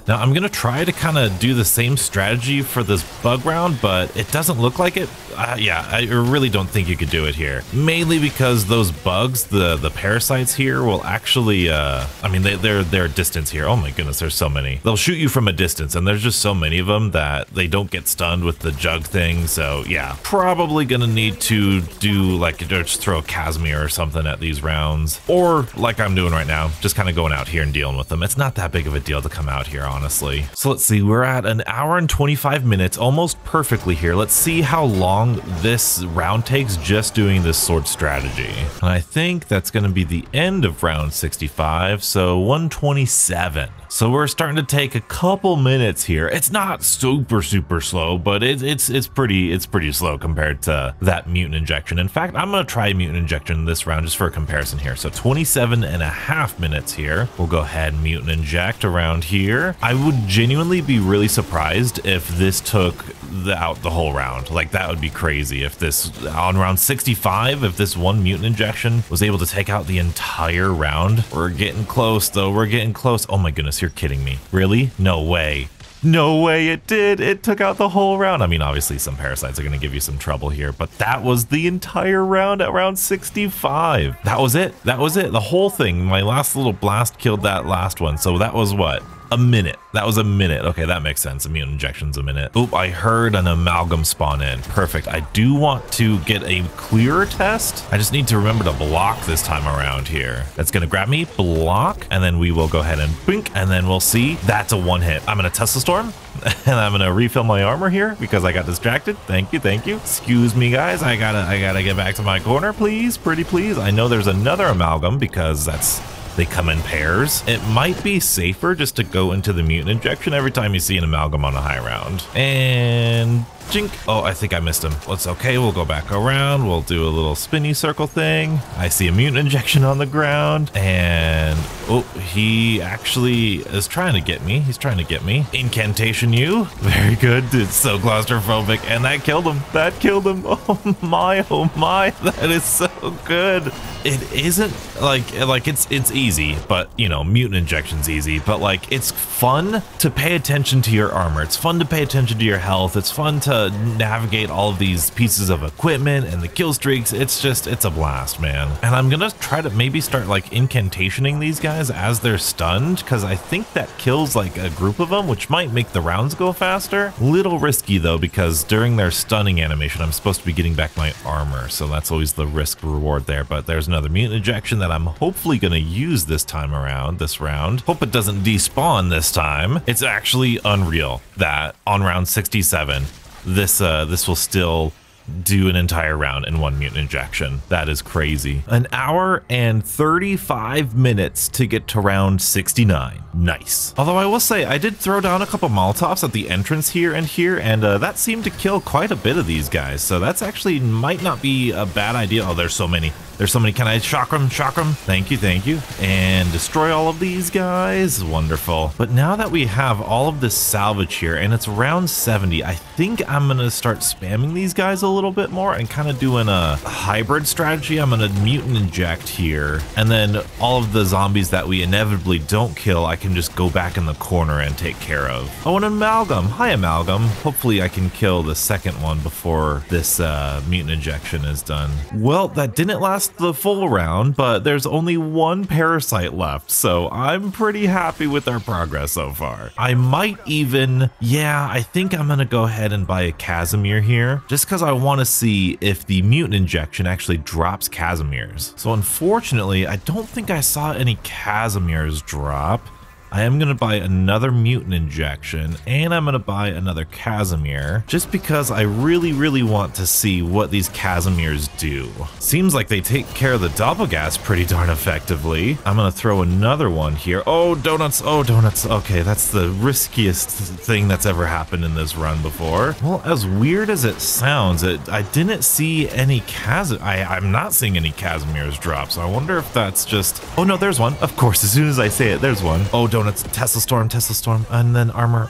Now I'm gonna try to kind of do the same strategy for this bug round, but it doesn't look like it. Yeah, I really don't think you could do it here. Mainly because those bugs, the parasites here will actually, I mean, they're distance here. Oh my goodness, there's so many. They'll shoot you from a distance, and there's just so many of them that they don't get stunned with the Jug thing. So yeah, probably gonna need to do like just throw a Casimir or something at these rounds, or like I'm doing right now, just kind of going out here and dealing with them. It's not that big of a deal to come out here, honestly. So let's see, we're at an hour and 25 minutes, almost perfectly here. Let's see how long this round takes just doing this sword strategy. And I think that's going to be the end of round 65, so 127. So we're starting to take a couple minutes here. It's not super slow, but it's pretty slow compared to that mutant injection. In fact, I'm gonna try mutant injection this round just for a comparison here. So 27.5 minutes here. We'll go ahead and mutant inject around here. I would genuinely be really surprised if this took out the whole round. Like, that would be crazy if this on round 65, if this one mutant injection was able to take out the entire round. We're getting close though, we're getting close. Oh my goodness, you're kidding me. Really? No way. No way it did. It took out the whole round. I mean, obviously some parasites are going to give you some trouble here, but that was the entire round at round 65. That was it. That was it. The whole thing. My last little blast killed that last one. So that was what? A minute. That was a minute. Okay, that makes sense. A mutant injection's a minute. Oop, I heard an amalgam spawn in. Perfect. I do want to get a clearer test. I just need to remember to block this time around here. That's gonna grab me, block, and then we will go ahead and blink, and then we'll see. That's a one hit. I'm gonna Tesla Storm, and I'm gonna refill my armor here because I got distracted. Thank you, thank you. Excuse me, guys. I gotta get back to my corner, please. Pretty please. I know there's another amalgam because they come in pairs. It might be safer just to go into the mutant injection every time you see an amalgam on a high round. And jink. Oh, I think I missed him. Well, it's okay. We'll go back around. We'll do a little spinny circle thing. I see a mutant injection on the ground, and oh, he actually is trying to get me. He's trying to get me. Incantation you. Very good. It's so claustrophobic, and that killed him. That killed him. Oh my, that is so good. It isn't like it's easy, but you know, mutant injection's easy, but like it's fun to pay attention to your armor. It's fun to pay attention to your health. It's fun to navigate all of these pieces of equipment and the kill streaks. It's a blast, man. And I'm gonna try to maybe start like incantationing these guys as they're stunned, because I think that kills like a group of them, which might make the rounds go faster. Little risky though, because during their stunning animation, I'm supposed to be getting back my armor, so that's always the risk reward there. But there's another mutant injection that I'm hopefully gonna use this time around, this round. Hope it doesn't despawn this time. It's actually unreal that on round 67, this will still do an entire round in one mutant injection. That is crazy. An hour and 35 minutes to get to round 69. Nice. Although I will say, I did throw down a couple Molotovs at the entrance here, and that seemed to kill quite a bit of these guys. So that's actually might not be a bad idea. Oh, there's so many. There's so many. Can I shock them? Shock them. Thank you, thank you. And destroy all of these guys. Wonderful. But now that we have all of this salvage here, and it's round 70, I think I'm gonna start spamming these guys a little bit more and kind of doing a hybrid strategy. I'm gonna mutant inject here, and then all of the zombies that we inevitably don't kill, I can just go back in the corner and take care of. Oh, an amalgam. Hi, amalgam. Hopefully I can kill the second one before this mutant injection is done. Well, that didn't last the full round, but there's only one parasite left, so I'm pretty happy with our progress so far. I might even, yeah, I think I'm gonna go ahead and buy a Casimir here, just because I want to see if the mutant injection actually drops Casimirs. So unfortunately, I don't think I saw any Casimirs drop. I am going to buy another mutant injection, and I'm going to buy another Casimir, just because I really want to see what these Casimirs do. Seems like they take care of the Doppelgas pretty darn effectively. I'm going to throw another one here. Oh, donuts. Oh, donuts. Okay, that's the riskiest thing that's ever happened in this run before. Well, as weird as it sounds, I didn't see any I'm not seeing any Casimirs drop, so I wonder if that's just... Oh no, there's one. Of course, as soon as I say it, there's one. Oh, donuts. Tesla Storm, and then armor.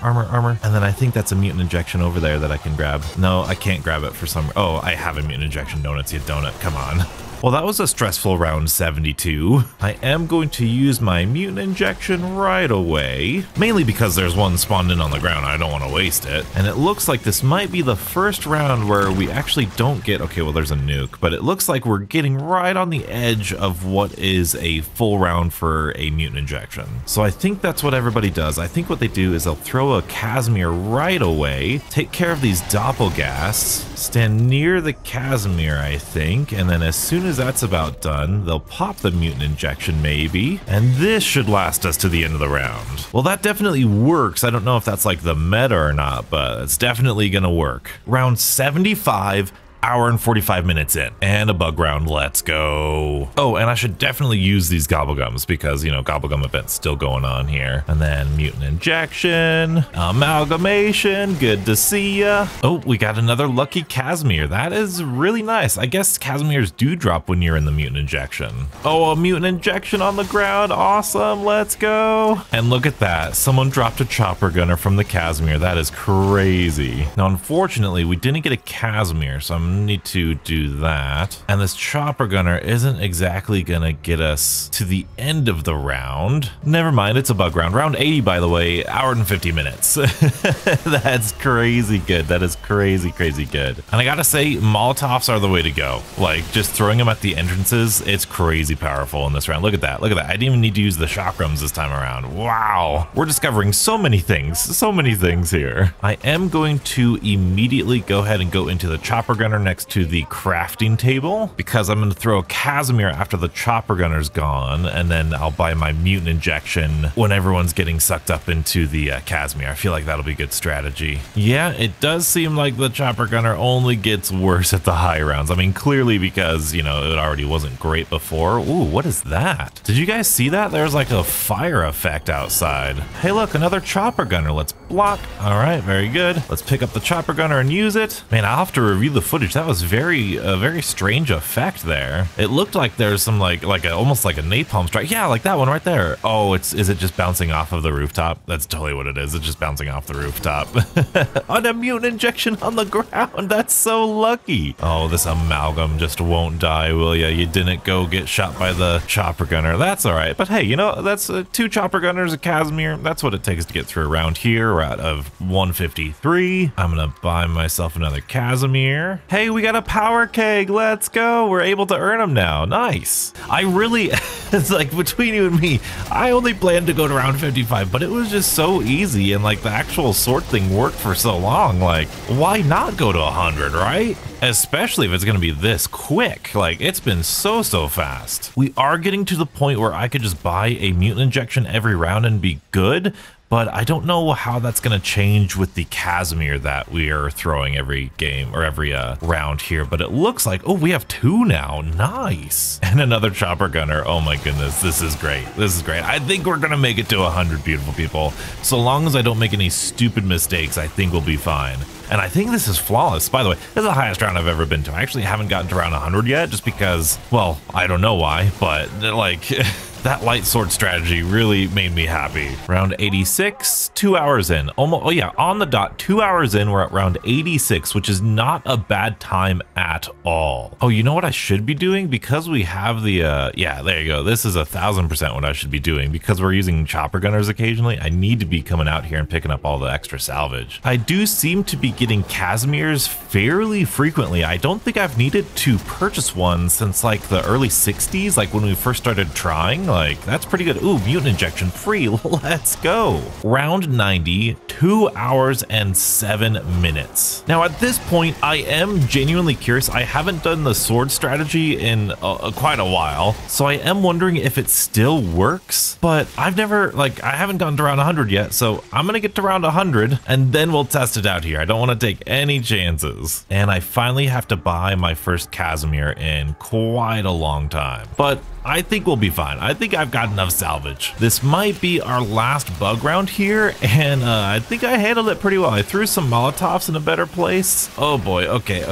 And then I think that's a mutant injection over there that I can grab. No, I can't grab it for some... Oh, I have a mutant injection. Donuts, you donut. Come on. Well, that was a stressful round 72. I am going to use my mutant injection right away, mainly because there's one spawned in on the ground. I don't want to waste it. And it looks like this might be the first round where we actually don't get, okay, well, there's a nuke, but it looks like we're getting right on the edge of what is a full round for a mutant injection. So I think that's what everybody does. I think what they do is they'll throw a Casimir right away, take care of these Doppelgas, stand near the Casimir, I think, and then as soon as that's about done, they'll pop the mutant injection maybe, and this should last us to the end of the round. Well, that definitely works. I don't know if that's like the meta or not, but it's definitely gonna work. Round 75, hour and 45 minutes in, and a bug round. Let's go. Oh, and I should definitely use these gobblegums because, you know, gobblegum event's still going on here. And then mutant injection, amalgamation, good to see ya. Oh, we got another lucky Casimir. That is really nice. I guess Casimirs do drop when you're in the mutant injection. Oh, a mutant injection on the ground. Awesome. Let's go. And look at that. Someone dropped a chopper gunner from the Casimir. That is crazy. Now, unfortunately, we didn't get a Casimir, so I'm need to do that. And this chopper gunner isn't exactly gonna get us to the end of the round. Never mind, it's a bug round. Round 80, by the way, hour and 50 minutes. That's crazy good. That is crazy good. And I gotta say, Molotovs are the way to go. Like, just throwing them at the entrances, it's crazy powerful in this round. Look at that. Look at that. I didn't even need to use the chakrams this time around. Wow. We're discovering so many things here. I am going to immediately go ahead and go into the chopper gunner next to the crafting table, because I'm going to throw a Casimir after the chopper gunner's gone, and then I'll buy my mutant injection when everyone's getting sucked up into the Casimir. I feel like that'll be good strategy. Yeah, it does seem like the chopper gunner only gets worse at the high rounds. I mean, clearly because, you know, it already wasn't great before. Ooh, what is that? Did you guys see that? There's like a fire effect outside. Hey, look, another chopper gunner. Let's block. All right, very good. Let's pick up the chopper gunner and use it. Man, I'll have to review the footage. That was a very strange effect there. It looked like there's some almost like a napalm strike. Yeah, like that one right there. Oh, is it just bouncing off of the rooftop? That's totally what it is. It's just bouncing off the rooftop. On a mutant injection on the ground. That's so lucky. Oh, this amalgam just won't die, will ya? You didn't go get shot by the chopper gunner. That's all right. But hey, you know, that's 2 chopper gunners, a Casimir. That's what it takes to get through around here. We're out of 153. I'm gonna buy myself another Casimir. Hey, we got a power keg. Let's go. We're able to earn them now. Nice. I really, it's like between you and me, I only planned to go to round 55, but it was just so easy, and like the actual sword thing worked for so long. Like, why not go to 100, right? Especially if it's going to be this quick. Like, it's been so fast. We are getting to the point where I could just buy a mutant injection every round and be good, but I don't know how that's going to change with the Casimir that we are throwing every game or every round here. But it looks like, oh, we have 2 now. Nice. And another chopper gunner. Oh my goodness, this is great. This is great. I think we're going to make it to 100, beautiful people. So long as I don't make any stupid mistakes, I think we'll be fine. And I think this is flawless. By the way, this is the highest round I've ever been to. I actually haven't gotten to round 100 yet, just because, well, I don't know why, but like... That light sword strategy really made me happy. Round 86, 2 hours in. Almost, oh yeah, on the dot, 2 hours in, we're at round 86, which is not a bad time at all. Oh, you know what I should be doing? Because we have the, yeah, there you go. This is 1000% what I should be doing. Because we're using chopper gunners occasionally, I need to be coming out here and picking up all the extra salvage. I do seem to be getting Casimirs fairly frequently. I don't think I've needed to purchase one since like the early 60s, like when we first started trying. like. That's pretty good. Ooh, mutant injection free. Let's go. Round 90, 2 hours and 7 minutes. Now at this point, I am genuinely curious. I haven't done the sword strategy in quite a while, so I am wondering if it still works, but I've never, like, I haven't gotten to round 100 yet, so I'm gonna get to round 100 and then we'll test it out here. I don't want to take any chances. And I finally have to buy my first Casimir in quite a long time, but I think we'll be fine. I think I've got enough salvage. This might be our last bug round here, and I think I handled it pretty well. I threw some Molotovs in a better place. Oh boy, okay.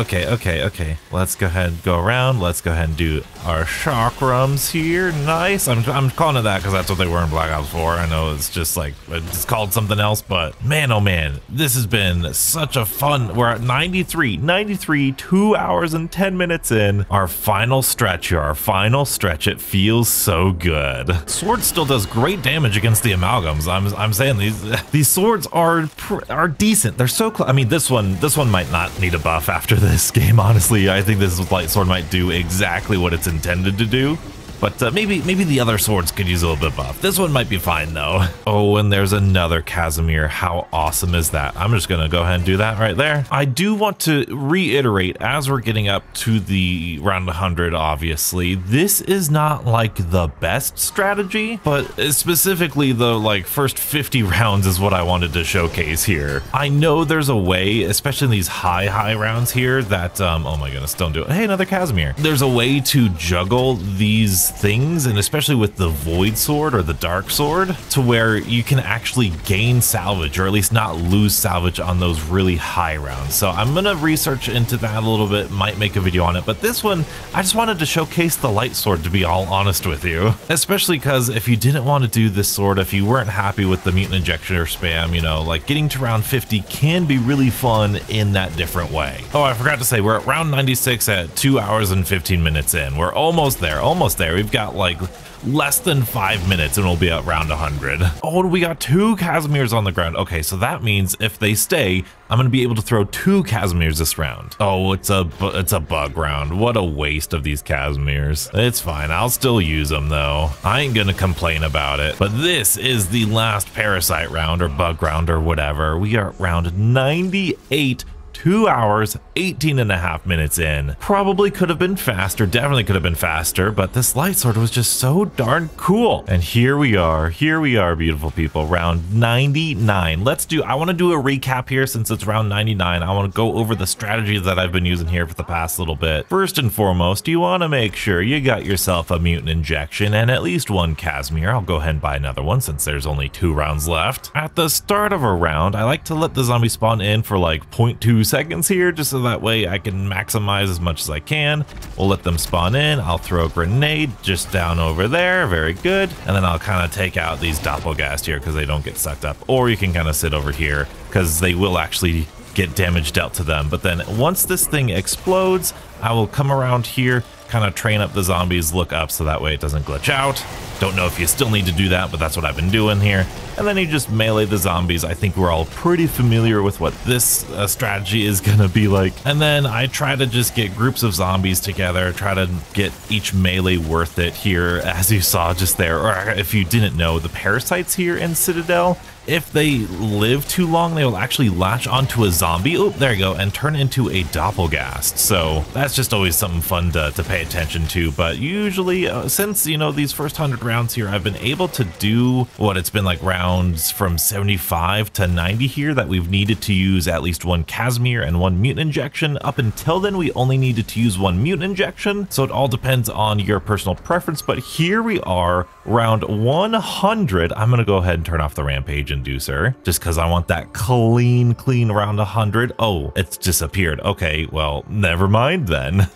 Let's go ahead and go around. Let's go ahead and do our chakrams here. Nice. I'm calling it that because that's what they were in Black Ops 4. I know it's just like, it's called something else, but man, oh man, this has been such a fun, we're at 93, 2 hours and 10 minutes in. Our final stretch here, our final stretch. It feels so good. Sword still does great damage against the amalgams. I'm saying these swords are decent. They're so close. I mean, this one might not need a buff after this game, honestly. I think this light sword might do exactly what it's intended to do. But maybe the other swords could use a little bit of buff. This one might be fine though. Oh, and there's another Casimir. How awesome is that? I'm just gonna go ahead and do that right there. I do want to reiterate, as we're getting up to the round 100, obviously, this is not like the best strategy, but specifically the like first 50 rounds is what I wanted to showcase here. I know there's a way, especially in these high rounds here, that, oh my goodness, don't do it. Hey, another Casimir. There's a way to juggle these things, and especially with the void sword or the dark sword, to where you can actually gain salvage, or at least not lose salvage on those really high rounds. So I'm gonna research into that a little bit, might make a video on it, but this one I just wanted to showcase the light sword, to be all honest with you, especially because if you didn't want to do this sword, if you weren't happy with the mutant injection or spam, you know, like getting to round 50 can be really fun in that different way. Oh, I forgot to say, we're at round 96 at 2 hours and 15 minutes in. We're almost there. We've got like less than 5 minutes and we'll be at round 100. Oh, we got 2 Casimirs on the ground. Okay, so that means if they stay, I'm gonna be able to throw 2 Casimirs this round. Oh, it's a bug round. What a waste of these Casimirs. It's fine, I'll still use them though. I ain't gonna complain about it. But this is the last parasite round or bug round or whatever. We are at round 98. 2 hours, 18 and a half minutes in. Probably could have been faster, definitely could have been faster, but this light sword was just so darn cool. And here we are, beautiful people, round 99. I want to do a recap here since it's round 99. I want to go over the strategies that I've been using here for the past little bit. First and foremost, you want to make sure you got yourself a mutant injection and at least 1 Casimir. I'll go ahead and buy another one since there's only 2 rounds left. At the start of a round, I like to let the zombie spawn in for like 0.2 seconds here, just so that way I can maximize as much as I can. We'll let them spawn in. I'll throw a grenade just down over there. Very good. And then I'll kind of take out these doppelgast here because they don't get sucked up. Or you can kind of sit over here because they will actually get damage dealt to them. But then once this thing explodes, I will come around here, kind of train up the zombies, look up so that way it doesn't glitch out. Don't know if you still need to do that, but that's what I've been doing here. And then you just melee the zombies. I think we're all pretty familiar with what this strategy is gonna be like. And then I try to just get groups of zombies together, try to get each melee worth it here, as you saw just there. Or if you didn't know, the parasites here in Citadel, if they live too long, they will actually latch onto a zombie. Oh, there you go, and turn into a doppelgast. So that's just always something fun to pay attention to. But usually, since, you know, these first 100 rounds here, I've been able to do what it's been like rounds from 75 to 90 here that we've needed to use at least 1 Casimir and 1 mutant injection. Up until then, we only needed to use 1 mutant injection. So it all depends on your personal preference. But here we are, round 100. I'm gonna go ahead and turn off the rampage inducer just because I want that clean round 100. Oh, it's disappeared. Okay, well, never mind then.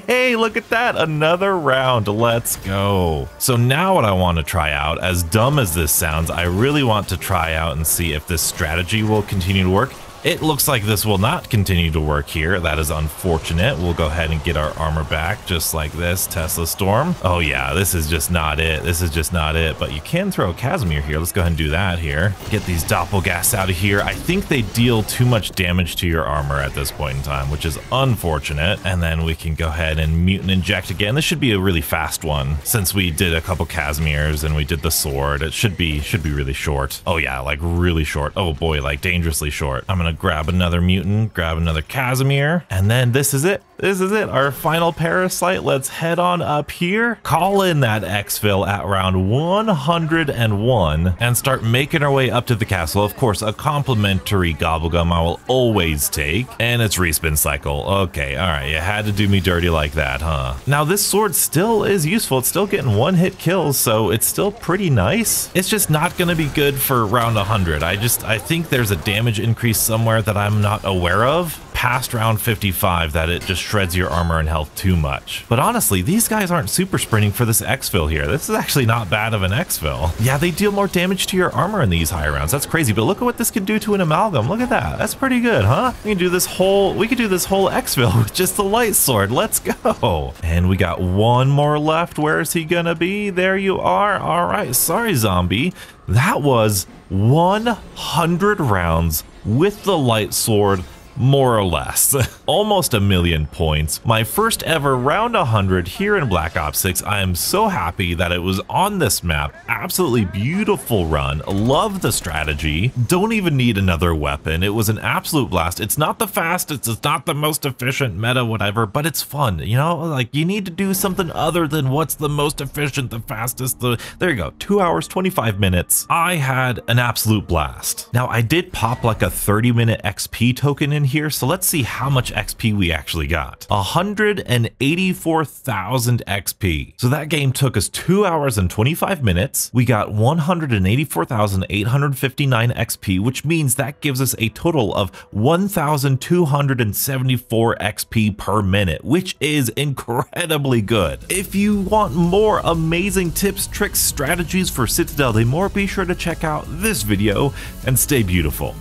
Hey, look at that, another round. Let's go. So now what I want to try out, as dumb as this sounds, I really want to try out and see if this strategy will continue to work. It looks like this will not continue to work here. That is unfortunate. We'll go ahead and get our armor back just like this. Tesla Storm. Oh yeah, this is just not it. This is just not it, but you can throw a Casimir here. Let's go ahead and do that here. Get these Doppelgasts out of here. I think they deal too much damage to your armor at this point in time, which is unfortunate. And then we can go ahead and mutant inject again. This should be a really fast one since we did a couple Casimirs and we did the sword. It should be really short. Oh yeah, like really short. Oh boy, like dangerously short. I'm gonna grab another mutant, grab another Casimir, and then this is it. This is it, our final parasite. Let's head on up here, call in that exfil at round 101, and start making our way up to the castle. Of course, a complimentary gobblegum I will always take, and its respin cycle. Okay, all right, you had to do me dirty like that, huh? Now this sword still is useful. It's still getting one-hit kills, so it's still pretty nice. It's just not gonna be good for round 100. I think there's a damage increase somewhere that I'm not aware of past round 55 that it just shreds your armor and health too much. But honestly, these guys aren't super sprinting for this exfil here. This is actually not bad of an exfil. Yeah, they deal more damage to your armor in these high rounds. That's crazy, but look at what this can do to an amalgam. Look at that. That's pretty good, huh? We could do this whole exfil with just the light sword. Let's go. And we got one more left. Where is he gonna be? There you are. All right, sorry, zombie. That was 100 rounds with the light sword, more or less. Almost 1,000,000 points. My first ever round 100 here in Black Ops 6. I am so happy that it was on this map. Absolutely beautiful run. Love the strategy. Don't even need another weapon. It was an absolute blast. It's not the fastest, it's not the most efficient meta, whatever, but it's fun. You know, like you need to do something other than what's the most efficient, the fastest. There you go. 2 hours, 25 minutes. I had an absolute blast. Now I did pop like a 30-minute XP token in here, so let's see how much XP we actually got. 184,000 XP. So that game took us 2 hours and 25 minutes. We got 184,859 XP, which means that gives us a total of 1,274 XP per minute, which is incredibly good. If you want more amazing tips, tricks, strategies for Citadelle Des Morts, be sure to check out this video and stay beautiful.